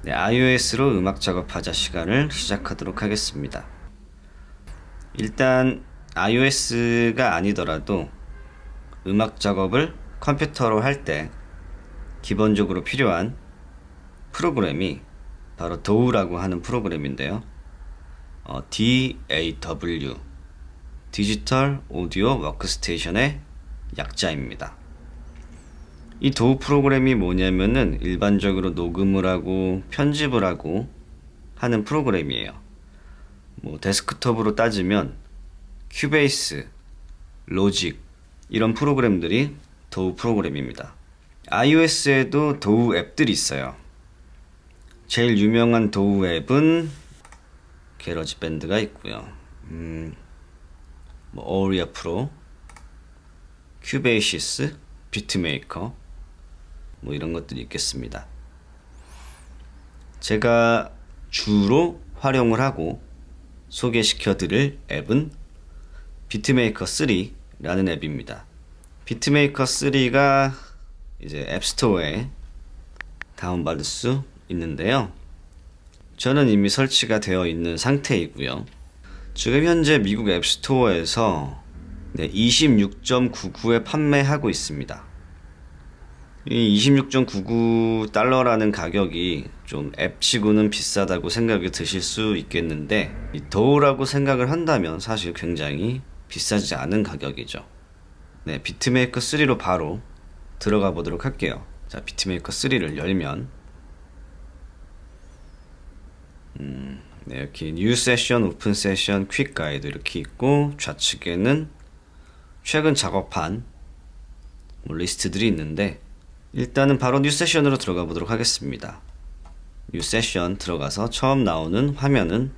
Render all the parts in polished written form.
네, iOS로 음악 작업하자 시간을 시작하도록 하겠습니다. 일단 iOS가 아니더라도 음악 작업을 컴퓨터로 할 때 기본적으로 필요한 프로그램이 바로 DAW라고 하는 프로그램인데요. DAW, 디지털 오디오 워크스테이션의 약자입니다. 이 DAW 프로그램이 뭐냐면은 일반적으로 녹음을 하고 편집을 하고 하는 프로그램이에요. 데스크톱으로 따지면 큐베이스, 로직 이런 프로그램들이 DAW 프로그램입니다. iOS에도 DAW 앱들이 있어요. 제일 유명한 DAW 앱은 게러지밴드가 있고요. 오리아 프로, 큐베이시스, 비트메이커 이런 것들이 있겠습니다. 제가 주로 활용을 하고 소개시켜 드릴 앱은 비트메이커 3라는 앱입니다. 비트메이커 3가 이제 앱스토어에 다운받을 수 있는데요. 저는 이미 설치가 되어 있는 상태이고요. 지금 현재 미국 앱스토어에서 26.99에 판매하고 있습니다. 이 26.99달러라는 가격이 좀 앱치고는 비싸다고 생각이 드실 수 있겠는데, 이 DAW라고 생각을 한다면 사실 굉장히 비싸지 않은 가격이죠. 네, 비트메이커 3로 바로 들어가 보도록 할게요. 자, 비트메이커 3를 열면 이렇게 뉴 세션, 오픈 세션, 퀵 가이드 이렇게 있고, 좌측에는 최근 작업한 리스트들이 있는데, 일단은 바로 뉴 세션으로 들어가 보도록 하겠습니다. 뉴 세션 들어가서 처음 나오는 화면은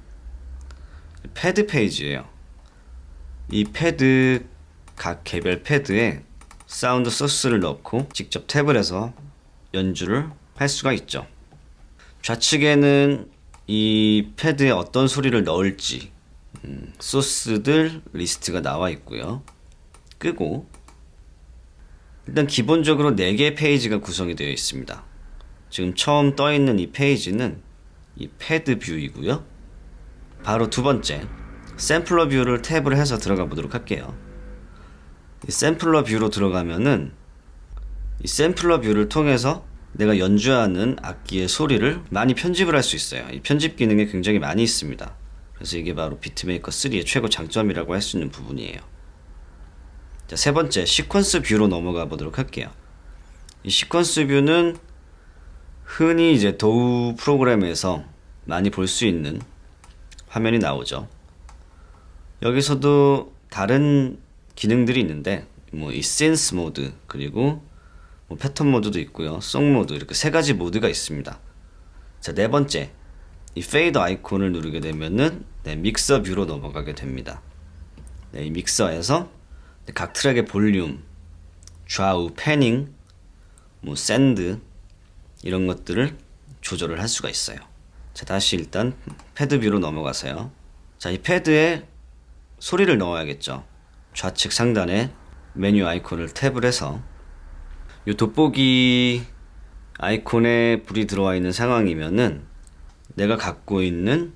패드 페이지예요. 이 패드, 각 개별 패드에 사운드 소스를 넣고 직접 탭을 해서 연주를 할 수가 있죠. 좌측에는 이 패드에 어떤 소리를 넣을지 소스들 리스트가 나와 있고요. 끄고 일단 기본적으로 4개의 페이지가 구성이 되어 있습니다. 지금 처음 떠 있는 이 페이지는 이 패드 뷰이고요. 바로 두 번째 샘플러 뷰를 탭을 해서 들어가 보도록 할게요. 이 샘플러 뷰로 들어가면은 이 샘플러 뷰를 통해서 내가 연주하는 악기의 소리를 많이 편집을 할 수 있어요. 이 편집 기능이 굉장히 많이 있습니다. 그래서 이게 바로 비트메이커 3의 최고 장점이라고 할 수 있는 부분이에요. 자, 세 번째 시퀀스 뷰로 넘어가 보도록 할게요. 이 시퀀스 뷰는 흔히 이제 DAW 프로그램에서 많이 볼 수 있는 화면이 나오죠. 여기서도 다른 기능들이 있는데 이 센스 모드, 그리고 패턴 모드도 있고요. 송 모드, 이렇게 세 가지 모드가 있습니다. 자, 네 번째 이 페이더 아이콘을 누르게 되면은 믹서 뷰로 넘어가게 됩니다. 이 믹서에서 각 트랙의 볼륨, 좌우 패닝, 샌드 이런 것들을 조절을 할 수가 있어요. 자, 다시 일단 패드 뷰로 넘어가서요. 자, 이 패드에 소리를 넣어야겠죠. 좌측 상단에 메뉴 아이콘을 탭을 해서 이 돋보기 아이콘에 불이 들어와 있는 상황이면은 내가 갖고 있는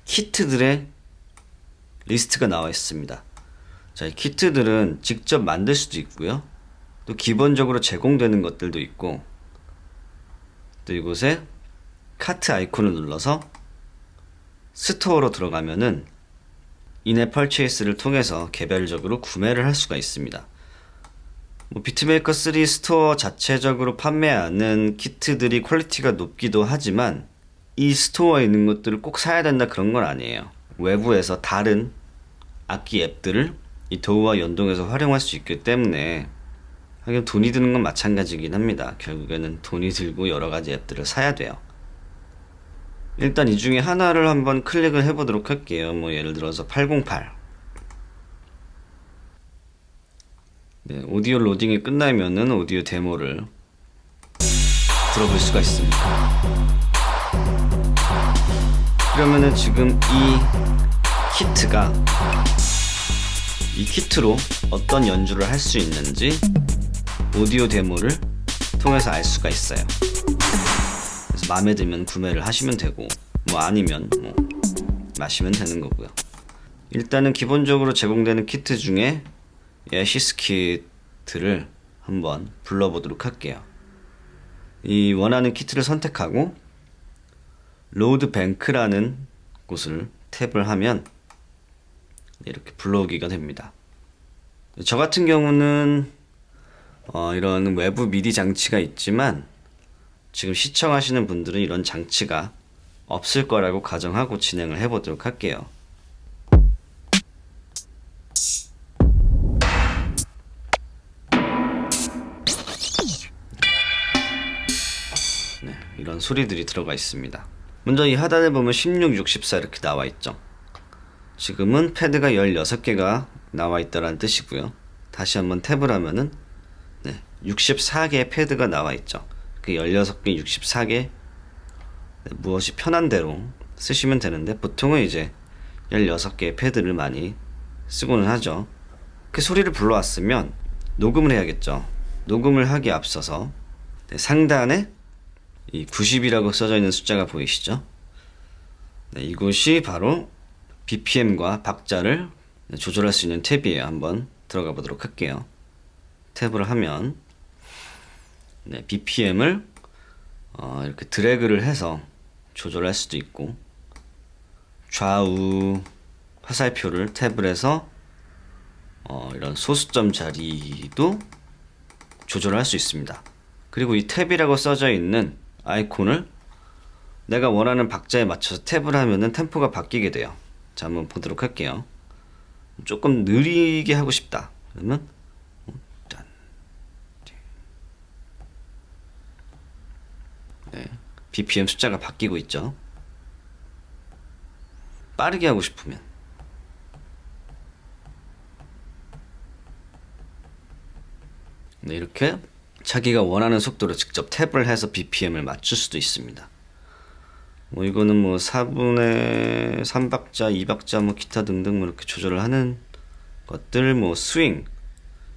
키트들의 리스트가 나와 있습니다. 자, 이 키트들은 직접 만들 수도 있고요. 또 기본적으로 제공되는 것들도 있고, 또 이곳에 카트 아이콘을 눌러서 스토어로 들어가면은 인앱 펄체이스를 통해서 개별적으로 구매를 할 수가 있습니다. 비트메이커 3 스토어 자체적으로 판매하는 키트들이 퀄리티가 높기도 하지만 이 스토어에 있는 것들을 꼭 사야 된다 그런 건 아니에요. 외부에서 다른 악기 앱들을 이 DAW와 연동해서 활용할 수 있기 때문에 하긴 돈이 드는 건 마찬가지긴 합니다. 결국에는 돈이 들고 여러 가지 앱들을 사야 돼요. 일단 이 중에 하나를 한번 클릭을 해보도록 할게요. 예를 들어서 808. 네, 오디오 로딩이 끝나면은 오디오 데모를 들어볼 수가 있습니다. 그러면은 지금 이 키트로 어떤 연주를 할 수 있는지 오디오 데모를 통해서 알 수가 있어요. 그래서 마음에 들면 구매를 하시면 되고 뭐 아니면 뭐 마시면 되는 거고요. 일단은 기본적으로 제공되는 키트 중에 애시스 키트를 한번 불러보도록 할게요. 이 원하는 키트를 선택하고 로드 뱅크라는 곳을 탭을 하면 이렇게 불러오기가 됩니다. 저 같은 경우는 이런 외부 미디 장치가 있지만 지금 시청하시는 분들은 이런 장치가 없을 거라고 가정하고 진행을 해보도록 할게요. 네, 이런 소리들이 들어가 있습니다. 먼저 이 하단에 보면 16, 64 이렇게 나와 있죠. 지금은 패드가 16개가 나와 있다는 뜻이고요. 다시 한번 탭을 하면은 64개의 패드가 나와 있죠. 그 16개, 64개 무엇이 편한 대로 쓰시면 되는데 보통은 이제 16개의 패드를 많이 쓰고는 하죠. 그 소리를 불러왔으면 녹음을 해야겠죠. 녹음을 하기에 앞서서 상단에 이 90이라고 써져 있는 숫자가 보이시죠? 이곳이 바로 BPM과 박자를 조절할 수 있는 탭이에요. 한번 들어가 보도록 할게요. 탭을 하면 BPM을 이렇게 드래그를 해서 조절할 수도 있고 좌우 화살표를 탭을 해서 이런 소수점 자리도 조절할 수 있습니다. 그리고 이 탭이라고 써져 있는 아이콘을 내가 원하는 박자에 맞춰서 탭을 하면은 템포가 바뀌게 돼요. 자, 한번 보도록 할게요. 조금 느리게 하고 싶다. 그러면 BPM 숫자가 바뀌고 있죠. 빠르게 하고 싶으면 이렇게 자기가 원하는 속도로 직접 탭을 해서 BPM을 맞출 수도 있습니다. 뭐 이거는 뭐 4분의 3박자, 2박자 뭐 기타 등등 뭐 이렇게 조절을 하는 것들, 뭐 스윙,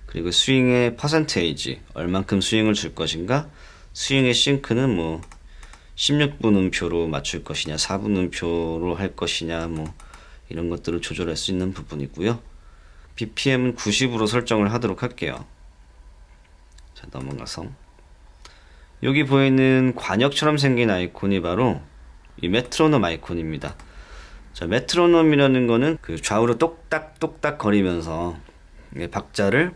그리고 스윙의 퍼센테이지, 얼만큼 스윙을 줄 것인가, 스윙의 싱크는 뭐 16분 음표로 맞출 것이냐, 4분 음표로 할 것이냐, 뭐 이런 것들을 조절할 수 있는 부분이고요. BPM은 90으로 설정을 하도록 할게요. 자, 넘어가서 여기 보이는 관역처럼 생긴 아이콘이 바로 이 메트로놈 아이콘입니다. 자, 메트로놈이라는 거는 그 좌우로 똑딱똑딱 거리면서 박자를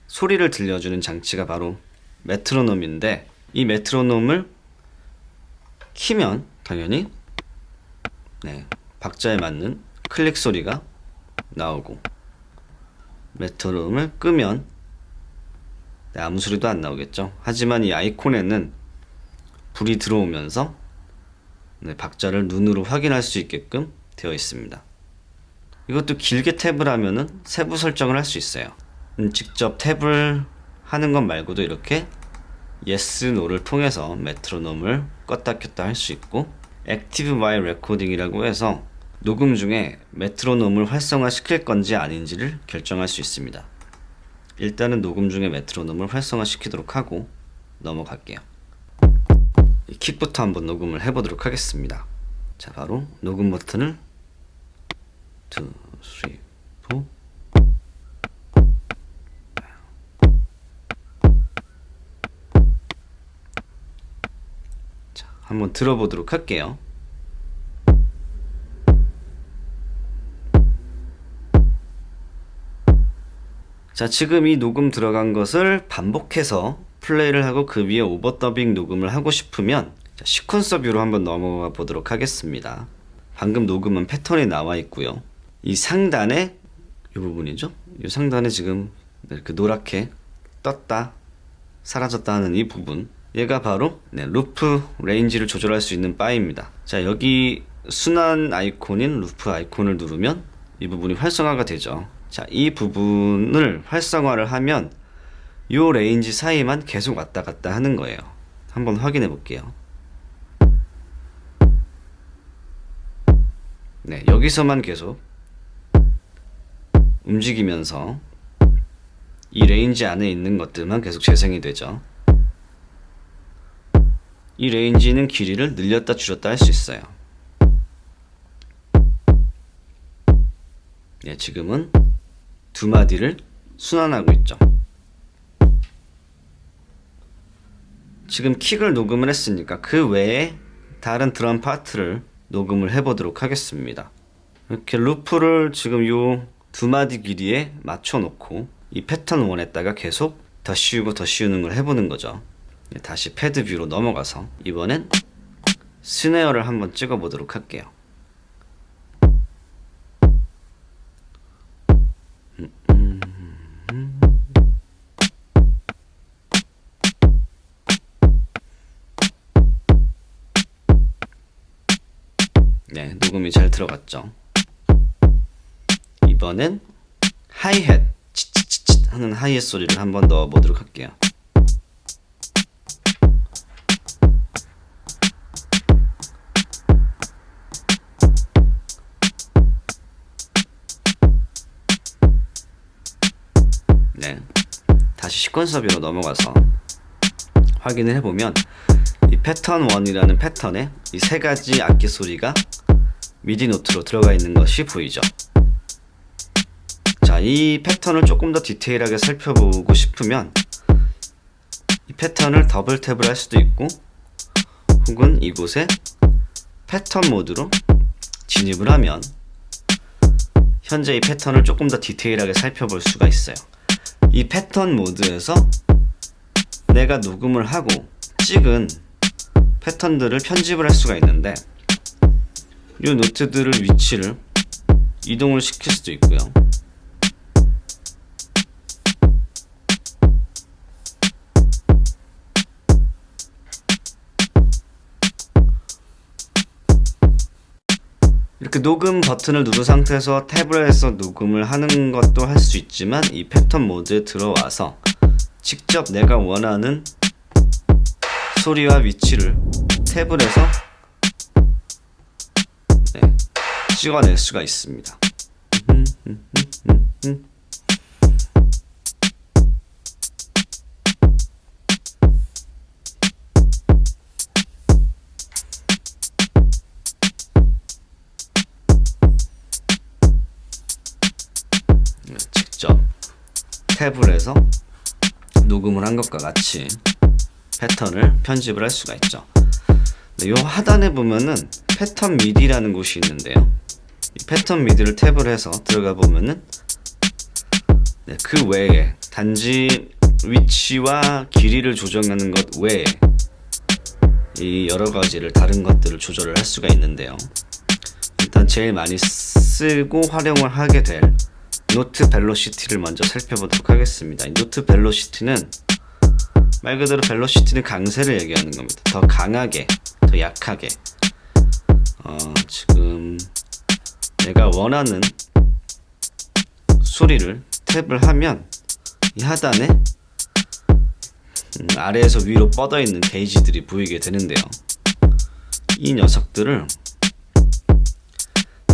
소리를 들려주는 장치가 바로 메트로놈인데, 이 메트로놈을 키면 당연히 박자에 맞는 클릭 소리가 나오고, 메트로놈을 끄면 아무 소리도 안 나오겠죠. 하지만 이 아이콘에는 불이 들어오면서 박자를 눈으로 확인할 수 있게끔 되어 있습니다. 이것도 길게 탭을 하면은 세부 설정을 할 수 있어요. 직접 탭을 하는 것 말고도 이렇게 yes, no를 통해서 메트로놈을 껐다 켰다 할 수 있고, 액티브 while recording이라고 해서 녹음 중에 메트로놈을 활성화 시킬 건지 아닌지를 결정할 수 있습니다. 일단은 녹음 중에 메트로놈을 활성화 시키도록 하고 넘어갈게요. 이 킥부터 한번 녹음을 해보도록 하겠습니다. 자, 바로 녹음 버튼을 2, 3, 4 자, 한번 들어보도록 할게요. 자, 지금 이 녹음 들어간 것을 반복해서 플레이를 하고 그 위에 오버더빙 녹음을 하고 싶으면 시퀀서 뷰로 한번 넘어가 보도록 하겠습니다. 방금 녹음은 패턴이 나와 있고요. 이 상단에 이 부분이죠. 이 상단에 지금 이렇게 노랗게 떴다 사라졌다 하는 이 부분, 얘가 바로 루프 레인지를 조절할 수 있는 바입니다. 자, 여기 순환 아이콘인 루프 아이콘을 누르면 이 부분이 활성화가 되죠. 자, 이 부분을 활성화를 하면 이 레인지 사이만 계속 왔다 갔다 하는 거예요. 한번 확인해 볼게요. 여기서만 계속 움직이면서 이 레인지 안에 있는 것들만 계속 재생이 되죠. 이 레인지는 길이를 늘렸다 줄였다 할 수 있어요. 네, 지금은 두 마디를 순환하고 있죠. 지금 킥을 녹음을 했으니까 그 외에 다른 드럼 파트를 녹음을 해보도록 하겠습니다. 이렇게 루프를 지금 요 두 마디 길이에 맞춰 놓고 이 패턴 1에다가 계속 더 씌우고 더 씌우는 걸 해보는 거죠. 다시 패드 뷰로 넘어가서 이번엔 스네어를 한번 찍어 보도록 할게요. 네, 녹음이 잘 들어갔죠. 이번엔 하이햇 치치치치 하는 하이햇 소리를 한번 넣어 보도록 할게요. 네, 다시 시퀀서 뷰로 넘어가서 확인을 해보면 이 패턴 1이라는 패턴에 이 세 가지 악기 소리가 미디 노트로 들어가 있는 것이 보이죠. 자, 이 패턴을 조금 더 디테일하게 살펴보고 싶으면 이 패턴을 더블 탭을 할 수도 있고 혹은 이곳에 패턴 모드로 진입을 하면 현재 이 패턴을 조금 더 디테일하게 살펴볼 수가 있어요. 이 패턴 모드에서 내가 녹음을 하고 찍은 패턴들을 편집을 할 수가 있는데 이 노트들을 위치를 이동을 시킬 수도 있고요. 이렇게 녹음 버튼을 누른 상태에서 탭을 해서 녹음을 하는 것도 할 수 있지만 이 패턴 모드에 들어와서 직접 내가 원하는 소리와 위치를 탭을 해서 찍어낼 수가 있습니다. 직접 탭을 해서 녹음을 한 것과 같이 패턴을 편집을 할 수가 있죠. 이 하단에 보면은 패턴 미디라는 곳이 있는데요. 이 패턴 미디를 탭을 해서 들어가 보면은 그 외에 단지 위치와 길이를 조정하는 것 외에 이 여러 가지를 다른 것들을 조절을 할 수가 있는데요. 일단 제일 많이 쓰고 활용을 하게 될 노트 벨로시티를 먼저 살펴보도록 하겠습니다. 이 노트 벨로시티는 말 그대로 벨로시티는 강세를 얘기하는 겁니다. 더 강하게, 더 약하게. 지금 내가 원하는 소리를 탭을 하면 이 하단에 아래에서 위로 뻗어 있는 게이지들이 보이게 되는데요. 이 녀석들을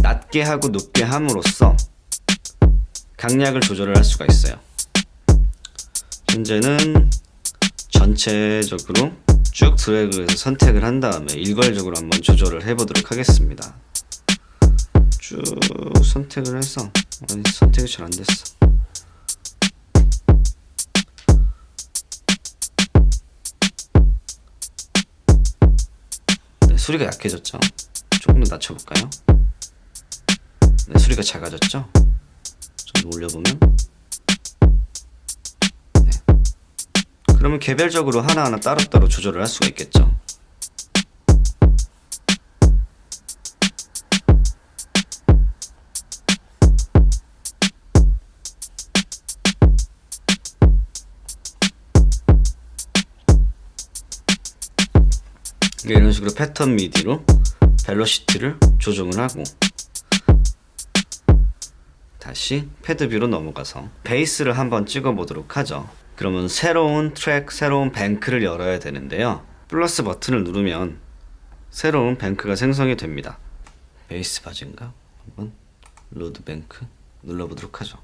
낮게 하고 높게 함으로써 강약을 조절을 할 수가 있어요. 현재는 전체적으로 쭉 드래그해서 선택을 한 다음에 일괄적으로 한번 조절을 해보도록 하겠습니다. 쭉 선택을 해서 선택이 잘 안됐어. 네, 소리가 약해졌죠? 조금 더 낮춰볼까요? 네, 소리가 작아졌죠? 좀 올려보면 그러면 개별적으로 하나하나 따로따로 조절을 할 수가 있겠죠. 이런 식으로 패턴 미디로 벨로시티를 조정을 하고 다시 패드 뷰로 넘어가서 베이스를 한번 찍어 보도록 하죠. 그러면 새로운 트랙, 새로운 뱅크를 열어야 되는데요. 플러스 버튼을 누르면 새로운 뱅크가 생성이 됩니다. 베이스 바지인가? 한번 로드 뱅크 눌러보도록 하죠.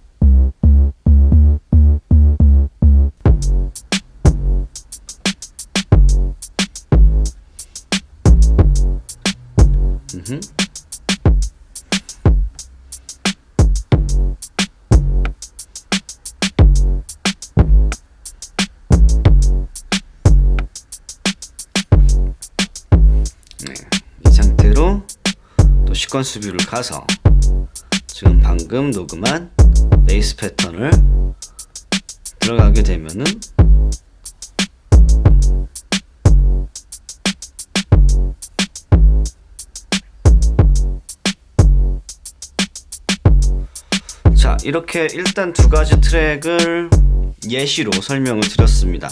네, 이 상태로 또 시퀀스 뷰를 가서 지금 방금 녹음한 베이스 패턴을 들어가게 되면은 자, 이렇게 일단 두 가지 트랙을 예시로 설명을 드렸습니다.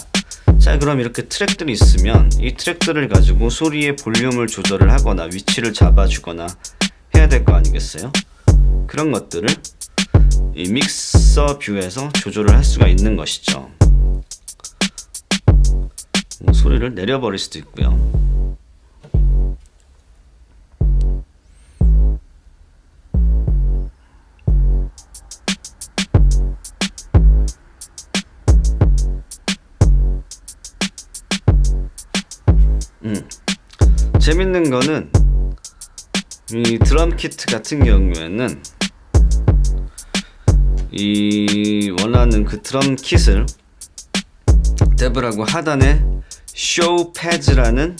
자, 그럼 이렇게 트랙들이 있으면 이 트랙들을 가지고 소리의 볼륨을 조절을 하거나 위치를 잡아주거나 해야 될 거 아니겠어요? 그런 것들을 이 믹서 뷰에서 조절을 할 수가 있는 것이죠. 소리를 내려버릴 수도 있고요. 재밌는 거는 이 드럼 키트 같은 경우에는 이 원하는 그 드럼 킷을 탭을 하단에 Show Pads라는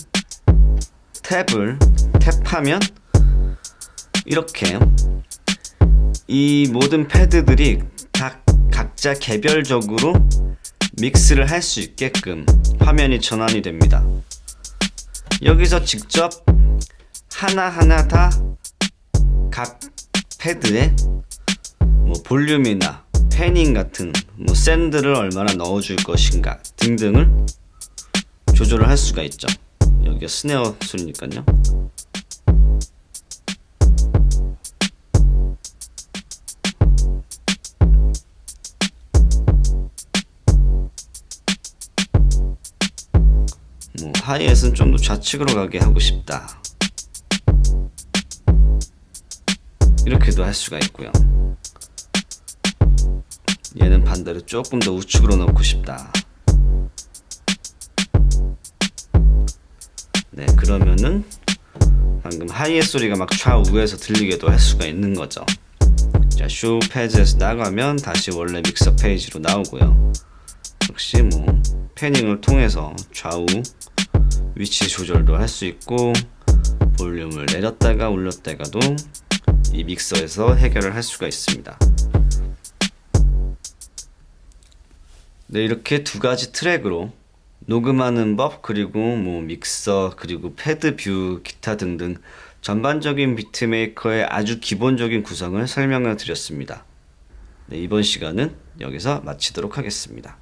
탭을 탭하면 이렇게 이 모든 패드들이 각자 개별적으로 믹스를 할 수 있게끔 화면이 전환이 됩니다. 여기서 직접 하나하나 다 각 패드에 뭐 볼륨이나 패닝 같은 뭐 샌드를 얼마나 넣어줄 것인가 등등을 조절을 할 수가 있죠. 여기가 스네어 소리니까요. 뭐 하이햇은 좀 더 좌측으로 가게 하고 싶다, 이렇게도 할 수가 있고요. 얘는 반대로 조금 더 우측으로 넣고 싶다. 네, 그러면은 방금 하이햇 소리가 막 좌우에서 들리게도 할 수가 있는 거죠. 자, 쇼 패드에서 나가면 다시 원래 믹서 페이지로 나오고요. 역시 뭐 패닝을 통해서 좌우 위치 조절도 할 수 있고 볼륨을 내렸다가 올렸다가도 이 믹서에서 해결을 할 수가 있습니다. 네, 이렇게 두 가지 트랙으로 녹음하는 법, 그리고 뭐 믹서, 그리고 패드 뷰, 기타 등등 전반적인 비트메이커의 아주 기본적인 구성을 설명을 드렸습니다. 네, 이번 시간은 여기서 마치도록 하겠습니다.